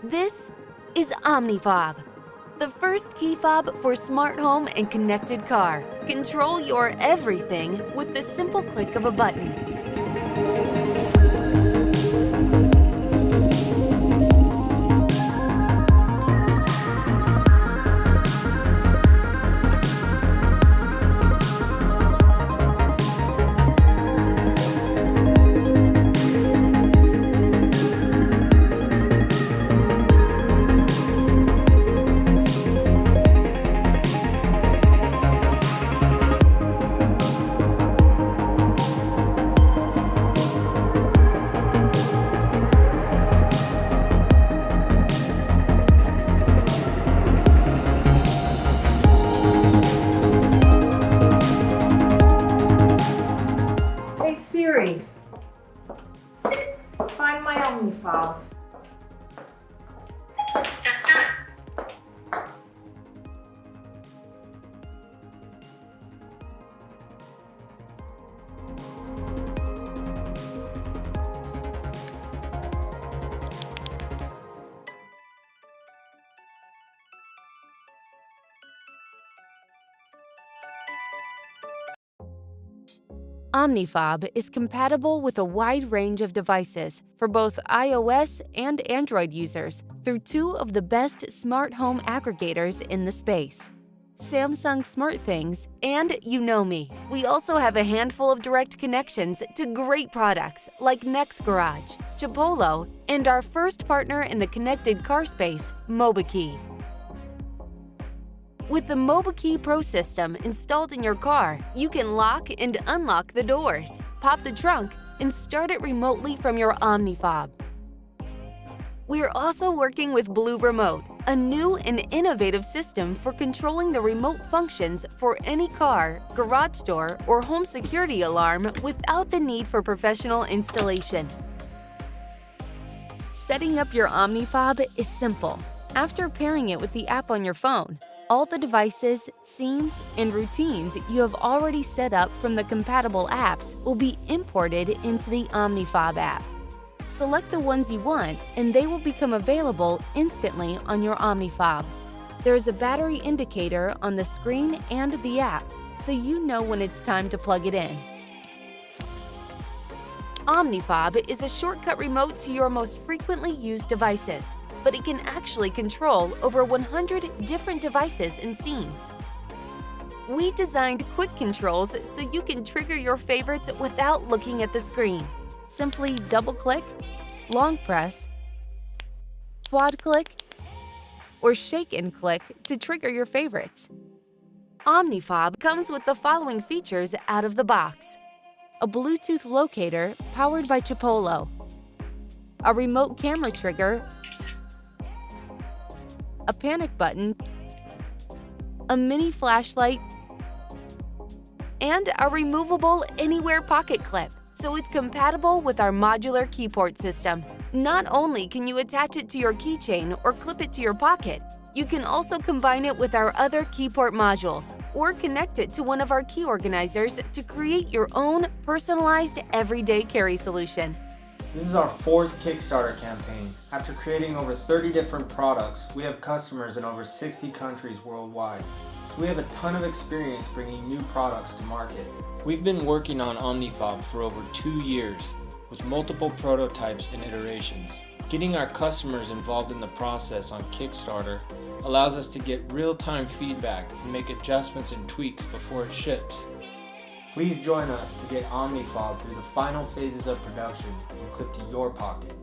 This is OmniFob, the first key fob for smart home and connected car. Control your everything with the simple click of a button. Hey Siri, find my OmniFob. That's done. OmniFob is compatible with a wide range of devices for both iOS and Android users through two of the best smart home aggregators in the space, Samsung SmartThings and YouKnowMe. We also have a handful of direct connections to great products like Nextgarage, Chipolo, and our first partner in the connected car space, MobiKey. With the MobiKey Pro system installed in your car, you can lock and unlock the doors, pop the trunk, and start it remotely from your OmniFob. We're also working with Blue Remote, a new and innovative system for controlling the remote functions for any car, garage door, or home security alarm without the need for professional installation. Setting up your OmniFob is simple. After pairing it with the app on your phone, all the devices, scenes, and routines you have already set up from the compatible apps will be imported into the OmniFob app. Select the ones you want, and they will become available instantly on your OmniFob. There is a battery indicator on the screen and the app, so you know when it's time to plug it in. OmniFob is a shortcut remote to your most frequently used devices, but it can actually control over 100 different devices and scenes. We designed quick controls so you can trigger your favorites without looking at the screen. Simply double-click, long press, quad-click, or shake and click to trigger your favorites. OmniFob comes with the following features out of the box: a Bluetooth locator powered by Chipolo, a remote camera trigger, a panic button, a mini flashlight, and a removable anywhere pocket clip, so it's compatible with our modular keyport system. Not only can you attach it to your keychain or clip it to your pocket, you can also combine it with our other keyport modules or connect it to one of our key organizers to create your own personalized everyday carry solution. This is our fourth Kickstarter campaign. After creating over 30 different products, we have customers in over 60 countries worldwide. So we have a ton of experience bringing new products to market. We've been working on OmniFob for over 2 years with multiple prototypes and iterations. Getting our customers involved in the process on Kickstarter allows us to get real-time feedback and make adjustments and tweaks before it ships. Please join us to get OmniFob through the final phases of production and clip to your pocket.